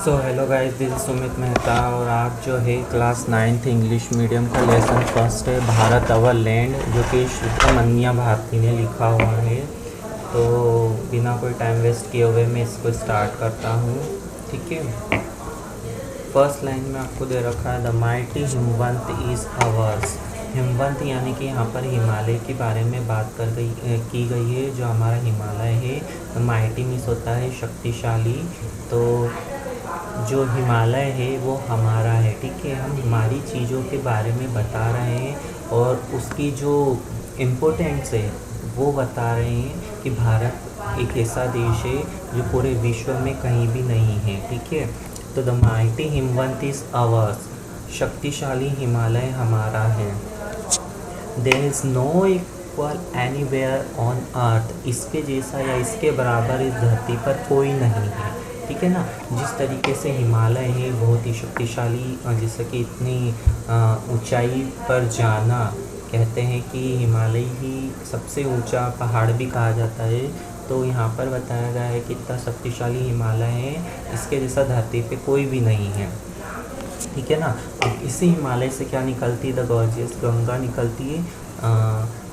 So hello guys, this is Sumit Mehta और आप जो है क्लास 9th इंग्लिश मीडियम का लेसन फर्स्ट है भारत अवर लैंड, जो कि सुब्रमण्या भारती ने लिखा हुआ है। तो बिना कोई टाइम वेस्ट किए हुए मैं इसको स्टार्ट करता हूँ। ठीक है, फर्स्ट लाइन में आपको दे रखा है the mighty Himavant is hours. हिमवंत यानी कि यहाँ पर हिमालय के बारे में बात की गई है। जो हमारा हिमालय है, तो माइटी मीन्स होता है शक्तिशाली। तो जो हिमालय है वो हमारा है। ठीक है, हम हमारी चीज़ों के बारे में बता रहे हैं और उसकी जो इम्पोर्टेंस है वो बता रहे हैं कि भारत एक ऐसा देश है जो पूरे विश्व में कहीं भी नहीं है। ठीक है, तो the mighty Himavant is ours, शक्तिशाली हिमालय हमारा है। There is no equal anywhere on earth, इसके जैसा या इसके बराबर इस धरती पर कोई नहीं है। ठीक है ना, जिस तरीके से हिमालय है बहुत ही शक्तिशाली, जैसे कि इतनी ऊंचाई पर जाना, कहते हैं कि हिमालय ही सबसे ऊंचा पहाड़ भी कहा जाता है। तो यहाँ पर बताया गया है कि इतना शक्तिशाली हिमालय है, इसके जैसा धरती पे कोई भी नहीं है। ठीक है ना, अब इसी हिमालय से क्या निकलती है? द गॉर्जियस गंगा निकलती है।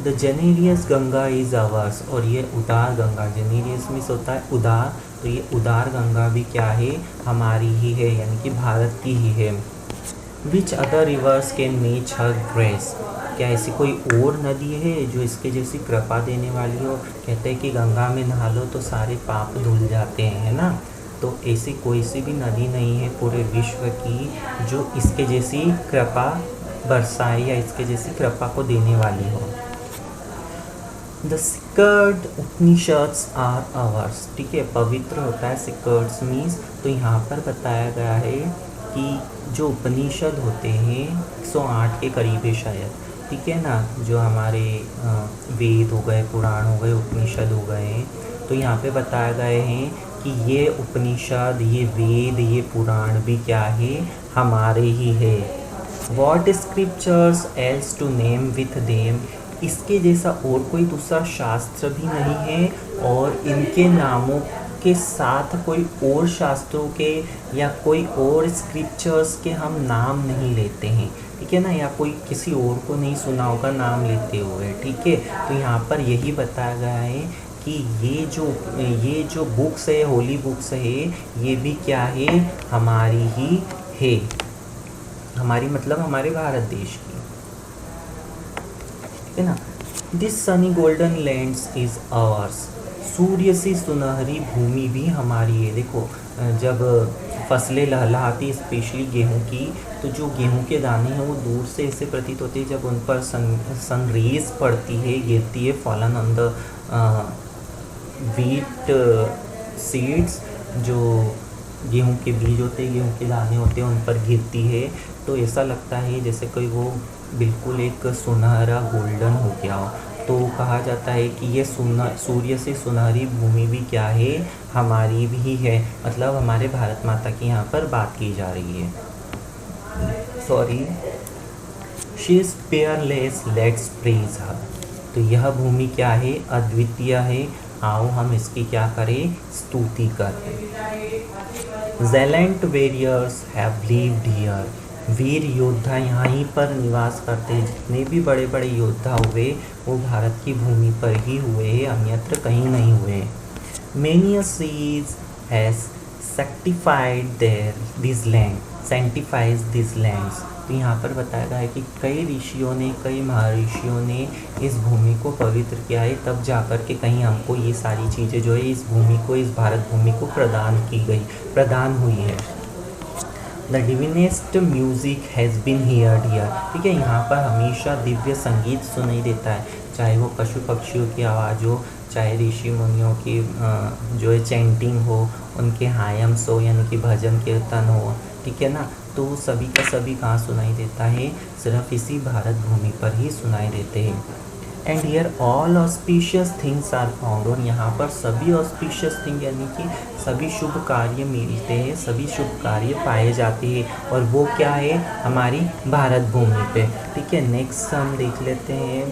द जेनेरियस गंगा इज़ अवर्स, और ये उदार गंगा, जेनेरियस मीन्स होता है उदार, तो ये उदार गंगा भी क्या है? हमारी ही है, यानी कि भारत की ही है। Which other rivers can match her grace, क्या ऐसी कोई और नदी है जो इसके जैसी कृपा देने वाली हो? कहते हैं कि गंगा में नहा लो तो सारे पाप धुल जाते हैं, है ना। तो ऐसी कोई सी भी नदी नहीं है पूरे विश्व की जो इसके जैसी कृपा बरसाए या इसके जैसी कृपा को देने वाली हो। The sacred Upanishads are ours. ठीक है, पवित्र होता है सिकर्ड्स मीन्स। तो यहाँ पर बताया गया है कि जो उपनिषद होते हैं 108 के करीब है शायद। ठीक है ना, जो हमारे वेद हो गए, पुराण हो गए, उपनिषद हो गए, तो यहाँ पे बताया गए हैं कि ये उपनिषद, ये वेद, ये पुराण भी क्या है? हमारे ही है। What scriptures else to name with them, इसके जैसा और कोई दूसरा शास्त्र भी नहीं है और इनके नामों के साथ कोई और शास्त्रों के या कोई और स्क्रिप्चर्स के हम नाम नहीं लेते हैं। ठीक है ना, या कोई किसी और को नहीं सुना होगा नाम लेते हुए। ठीक है, तो यहाँ पर यही बताया गया है कि ये जो बुक्स है, होली बुक्स है, ये भी क्या है? हमारी ही है। हमारी मतलब हमारे भारत देश की। ठीक है ना। This sunny golden lands is ours, सूर्य से सुनहरी भूमि भी हमारी है। देखो, जब फसलें लहलहाती, स्पेशली गेहूं की, तो जो गेहूं के दाने हैं वो दूर से ऐसे प्रतीत होते हैं जब उन पर सन रेज पड़ती है, गिरती है, fallen on the wheat seeds, जो गेहूं के बीज होते हैं, गेहूं के दाने होते हैं, उन पर गिरती है, तो ऐसा लगता है जैसे कोई वो बिल्कुल एक सुनहरा गोल्डन हो गया हो। तो कहा जाता है कि ये सूर्य से सुनहरी भूमि भी क्या है? हमारी भी है। मतलब हमारे भारत माता की यहाँ पर बात की जा रही है। Sorry, she is peerless, let's praise her. तो यह भूमि क्या है? अद्वितीय है, आओ हम इसकी क्या करें? स्तुति करें। ज़ेलेंट वेरियर्स हैव लिव्ड हियर, वीर योद्धा यहाँ ही पर निवास करते हैं। जितने भी बड़े बड़े योद्धा हुए वो भारत की भूमि पर ही हुए हैं, अन्यत्र कहीं नहीं हुए। Many a seas has sanctified this land, sanctifies these lands। तो यहाँ पर बताया गया है कि कई ऋषियों ने, कई महर्षियों ने इस भूमि को पवित्र किया है, तब जाकर के कहीं हमको ये सारी चीज़ें जो है इस भूमि को, इस भारत भूमि को प्रदान हुई है। The divinest music has been heard here. ठीक है, यहाँ पर हमेशा दिव्य संगीत सुनाई देता है, चाहे वो पशु पक्षियों की आवाज़ हो, चाहे ऋषि मुनियों की जो है चैंटिंग हो, उनके हायम्स हो, यानी कि भजन कीर्तन हो। ठीक है ना, तो सभी का सभी कहाँ सुनाई देता है? सिर्फ इसी भारत भूमि पर ही सुनाई देते हैं। And here all auspicious things are found, और यहाँ पर सभी ऑस्पिशियस थिंग यानी कि सभी शुभ कार्य मिलते हैं, सभी शुभ कार्य पाए जाते हैं, और वो क्या है? हमारी भारत भूमि पे। ठीक है, नेक्स्ट हम देख लेते हैं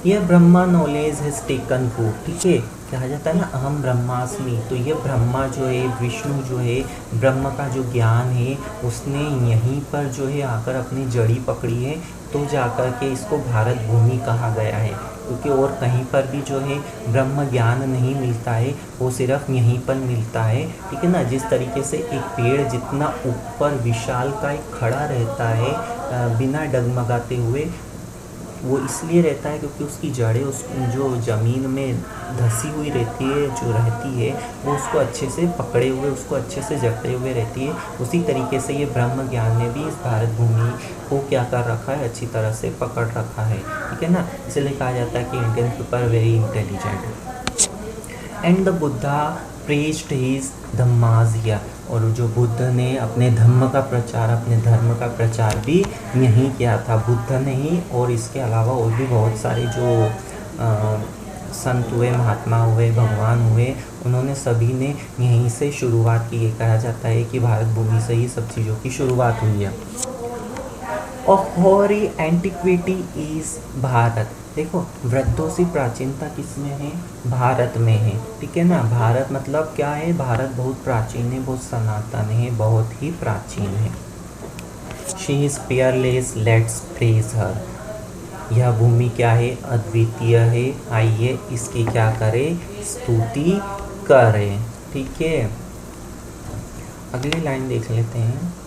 ये Brahma knowledge has taken root, ठीक है, कहा जाता है ना अहम ब्रह्मास्मि, तो ये ब्रह्मा जो है, विष्णु जो है, ब्रह्म का जो ज्ञान है उसने यहीं पर जो है आकर अपनी जड़ी पकड़ी है, तो जाकर के इसको भारत भूमि कहा गया है, क्योंकि और कहीं पर भी जो है ब्रह्म ज्ञान नहीं मिलता है, वो सिर्फ यहीं पर मिलता है, ठीक है ना। जिस तरीके से एक पेड़ जितना ऊपर विशाल का एक खड़ा रहता है बिना डगमगाते हुए, वो इसलिए रहता है क्योंकि उसकी जड़ें उस जो ज़मीन में धंसी हुई रहती है, जो रहती है वो उसको अच्छे से पकड़े हुए, उसको अच्छे से जकड़े हुए रहती है। उसी तरीके से ये ब्रह्म ज्ञान ने भी इस भारत भूमि को क्या कर रखा है, अच्छी तरह से पकड़ रखा है, ठीक है ना। इसलिए कहा जाता है कि Indian people very intelligent. And the Buddha praised his धम्माजिया, और जो बुद्ध ने अपने धम्म का प्रचार, अपने धर्म का प्रचार भी यहीं किया था, बुद्ध ने ही, और इसके अलावा और भी बहुत सारे जो संत हुए, महात्मा हुए, भगवान हुए, उन्होंने सभी ने यहीं से शुरुआत की है। कहा जाता है कि भारत भूमि से ही सब चीज़ों की शुरुआत हुई है। ऑफ हॉरी एंटिक्विटी इज भारत, देखो वृद्धों से प्राचीनता किसमें है, भारत में है, ठीक है ना। भारत मतलब क्या है, भारत बहुत प्राचीन है, बहुत सनातन है, बहुत ही प्राचीन है। She is peerless, let's praise her, यह भूमि क्या है, अद्वितीय है, आइए इसकी क्या करें, स्तुति करें, ठीक है। अगली लाइन देख लेते हैं।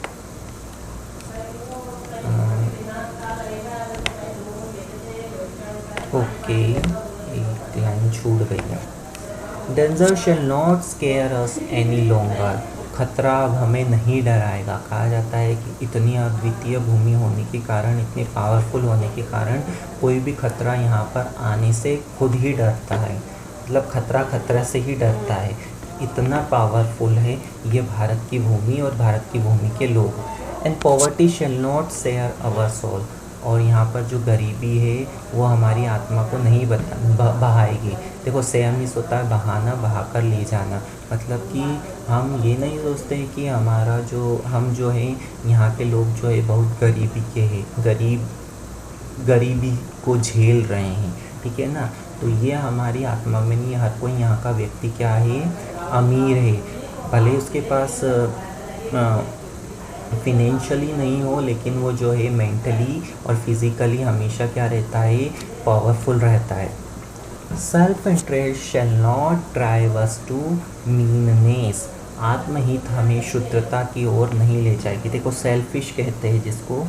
ओके, एक लाइन छूट गई है। Danger shall not square us any longer, खतरा अब हमें नहीं डराएगा। कहा जाता है कि इतनी अद्वितीय भूमि होने के कारण, इतनी पावरफुल होने के कारण कोई भी खतरा यहाँ पर आने से खुद ही डरता है, मतलब खतरा खतरा से ही डरता है, इतना पावरफुल है ये भारत की भूमि और भारत की भूमि के लोग। And poverty shall not share our soul, और यहाँ पर जो गरीबी है वो हमारी आत्मा को नहीं बहाएगी। देखो शेयर मीन्स होता है बहाना, बहा कर ले जाना, मतलब कि हम ये नहीं सोचते हैं कि हमारा जो हम जो है यहाँ के लोग जो है बहुत गरीबी के हैं, गरीबी को झेल रहे हैं, ठीक है ना। तो ये हमारी आत्मा में नहीं, हर कोई यहाँ का व्यक्ति क्या है, अमीर है, भले उसके पास फिनेंशियली नहीं हो, लेकिन वो जो है मेंटली और फिज़िकली हमेशा क्या रहता है, पावरफुल रहता है। Self interest shall not drive us to meanness, आत्महित हमें शुद्धता की ओर नहीं ले जाएगी। देखो सेल्फिश कहते हैं जिसको,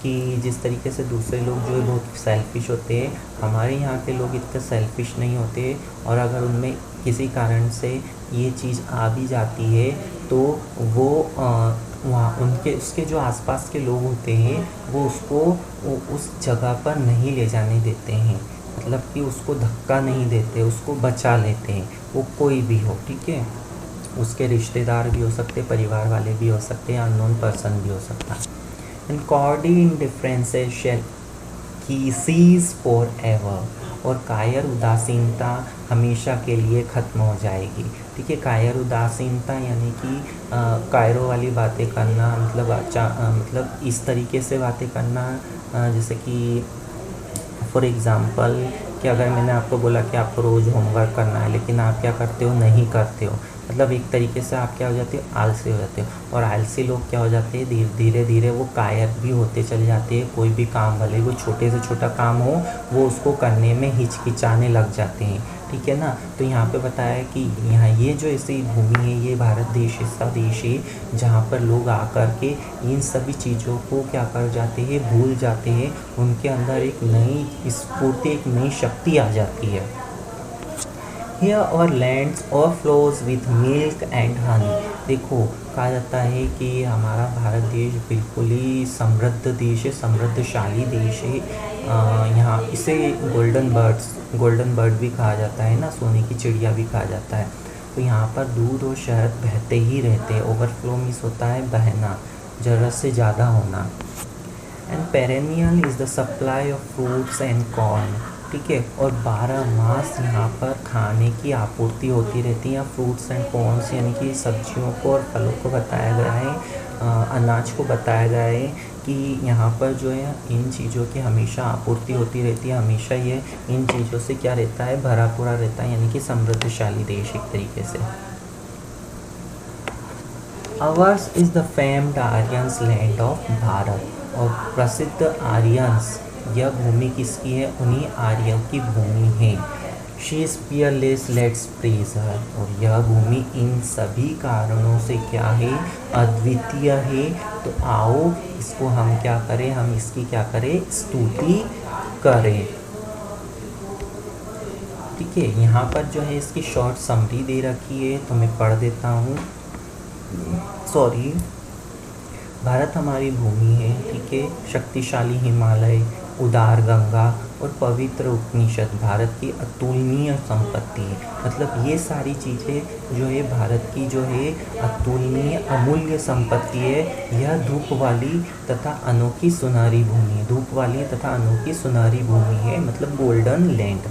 कि जिस तरीके से दूसरे लोग जो है बहुत सेल्फिश होते हैं, हमारे यहाँ के लोग इतने सेल्फिश नहीं होते, और अगर उनमें किसी कारण से ये चीज़ आ भी जाती है तो वो वहाँ उनके उसके जो आसपास के लोग होते हैं वो उसको उस जगह पर नहीं ले जाने देते हैं, मतलब कि उसको धक्का नहीं देते, उसको बचा लेते हैं, वो कोई भी हो, ठीक है। उसके रिश्तेदार भी हो सकते, परिवार वाले भी हो सकते हैं, अननोन पर्सन भी हो सकता है। And cowardly indifferences shall he cease for ever, और कायर उदासीनता हमेशा के लिए ख़त्म हो जाएगी, ठीक है। कायर उदासीनता यानी कि कायरों वाली बातें करना, मतलब इस तरीके से बातें करना, जैसे कि फॉर एग्ज़ाम्पल कि अगर मैंने आपको बोला कि आपको रोज़ होमवर्क करना है, लेकिन आप क्या करते हो, नहीं करते हो, मतलब एक तरीके से आप क्या हो जाते हो, आलसी हो जाते हो। और आलसी लोग क्या हो जाते हैं, धीरे धीरे वो कायर भी होते चले जाते हैं, कोई भी काम भले वो छोटे से छोटा काम हो वो उसको करने में हिचकिचाने लग जाते हैं, ठीक है ना। तो यहाँ पे बताया है कि यहाँ ये जो ऐसी भूमि है, ये भारत देश ऐसा देश है जहाँ पर लोग आकर के इन सभी चीज़ों को क्या कर जाते हैं, भूल जाते हैं, उनके अंदर एक नई स्फूर्ति, एक नई शक्ति आ जाती है। Here our lands overflows with milk and honey, देखो कहा जाता है कि हमारा भारत देश बिल्कुल ही समृद्ध देश है, समृद्धशाली देश है। यहाँ इसे गोल्डन बर्ड भी कहा जाता है ना, सोने की चिड़िया भी कहा जाता है। तो यहाँ पर दूध और शहद बहते ही रहते हैं। ओवरफ्लो मीन्स होता है बहना, ज़रूरत से ज़्यादा होना। And perennial is the supply of fruits and corn, ठीक है। और 12 मास यहाँ पर खाने की आपूर्ति होती रहती है। फ्रूट्स एंड कॉर्न्स यानी कि सब्जियों को और फलों को बताया गया है, अनाज को बताया गया है कि कि यहाँ पर जो है इन चीज़ों की हमेशा आपूर्ति होती रहती है, हमेशा ये इन चीज़ों से क्या रहता है, भरा पूरा रहता है, यानी कि समृद्धशाली देश एक तरीके से। Ours is the famed Aryans land of Bharat, और प्रसिद्ध आर्यंस, यह भूमि किसकी है, उन्हीं आर्यों की भूमि है। She is peerless, let's praise her, और यह भूमि इन सभी कारणों से क्या है, अद्वितीय है। तो आओ इसको हम क्या करें, हम इसकी क्या करें, स्तुति करें। ठीक है, यहाँ पर जो है इसकी शॉर्ट समरी दे रखी है, तो मैं पढ़ देता हूँ। सॉरी, भारत हमारी भूमि है, ठीक है, शक्तिशाली हिमालय, उदार गंगा और पवित्र उपनिषद भारत की अतुलनीय संपत्ति है। मतलब ये सारी चीज़ें जो है भारत की जो है अतुलनीय अमूल्य संपत्ति है। यह धूप वाली तथा अनोखी सुनहरी भूमि है, धूप वाली तथा अनोखी सुनहरी भूमि है, मतलब गोल्डन लैंड।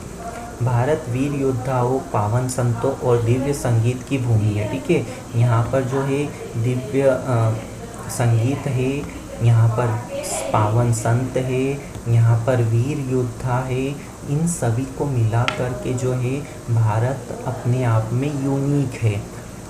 भारत वीर योद्धाओं, पावन संतों और दिव्य संगीत की भूमि है। ठीक है, यहाँ पर जो है दिव्य संगीत है, यहाँ पर पावन संत है, यहाँ पर वीर योद्धा है। इन सभी को मिला कर के जो है भारत अपने आप में यूनिक है।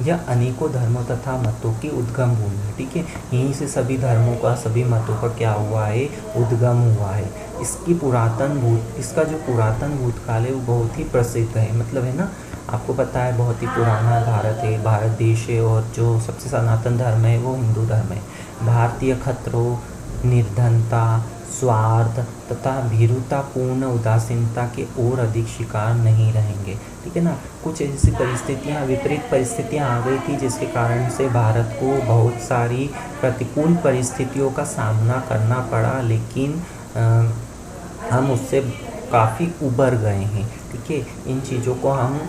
यह अनेकों धर्मों तथा मतों की उद्गम भूमि है। ठीक है, यहीं से सभी धर्मों का, सभी मतों का क्या हुआ है, उद्गम हुआ है। इसका जो पुरातन भूतकाल है वो बहुत ही प्रसिद्ध है, मतलब है ना, आपको पता है बहुत ही पुराना भारत है, भारत देश है, और जो सबसे सनातन धर्म है वो हिंदू धर्म है। भारतीय खतरों, निर्धनता, स्वार्थ तथा भीरुतापूर्ण उदासीनता के और अधिक शिकार नहीं रहेंगे। ठीक है ना, कुछ ऐसी परिस्थितियाँ, विपरीत परिस्थितियाँ आ गई थी जिसके कारण से भारत को बहुत सारी प्रतिकूल परिस्थितियों का सामना करना पड़ा, लेकिन हम उससे काफ़ी उबर गए हैं। ठीक है, इन चीज़ों को हम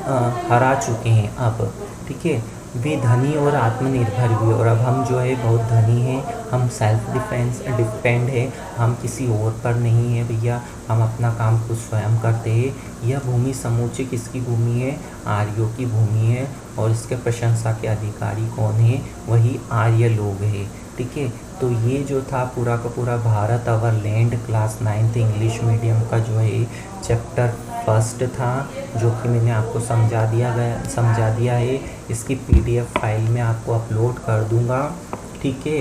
हरा चुके हैं अब। ठीक है, वे धनी और आत्मनिर्भर भी, और अब हम जो है बहुत धनी हैं, हम सेल्फ डिपेंड है, हम किसी और पर नहीं है भैया, हम अपना काम खुद स्वयं करते हैं। यह भूमि समूची किसकी भूमि है, आर्यों की भूमि है, और इसके प्रशंसा के अधिकारी कौन है, वही आर्य लोग हैं। ठीक है, तो ये जो था पूरा का पूरा भारत अवर land class 9th English medium का जो है चैप्टर फर्स्ट था, जो कि मैंने आपको समझा दिया है। इसकी PDF फाइल में आपको अपलोड कर दूंगा। ठीक है,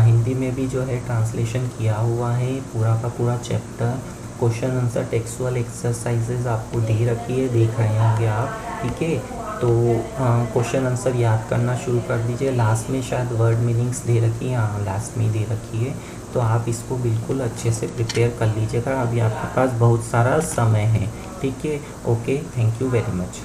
हिंदी में भी जो है ट्रांसलेशन किया हुआ है पूरा का पूरा chapter. Question answer textual exercises आपको दे रखी है, देख रहे होंगे आप। ठीक है, तो क्वेश्चन आंसर याद करना शुरू कर दीजिए। लास्ट में शायद वर्ड मीनिंग्स दे रखी है, हाँ लास्ट में दे रखी है, तो आप इसको बिल्कुल अच्छे से प्रिपेयर कर लीजिएगा, अभी आपके पास बहुत सारा समय है। ठीक है, okay, thank you very much.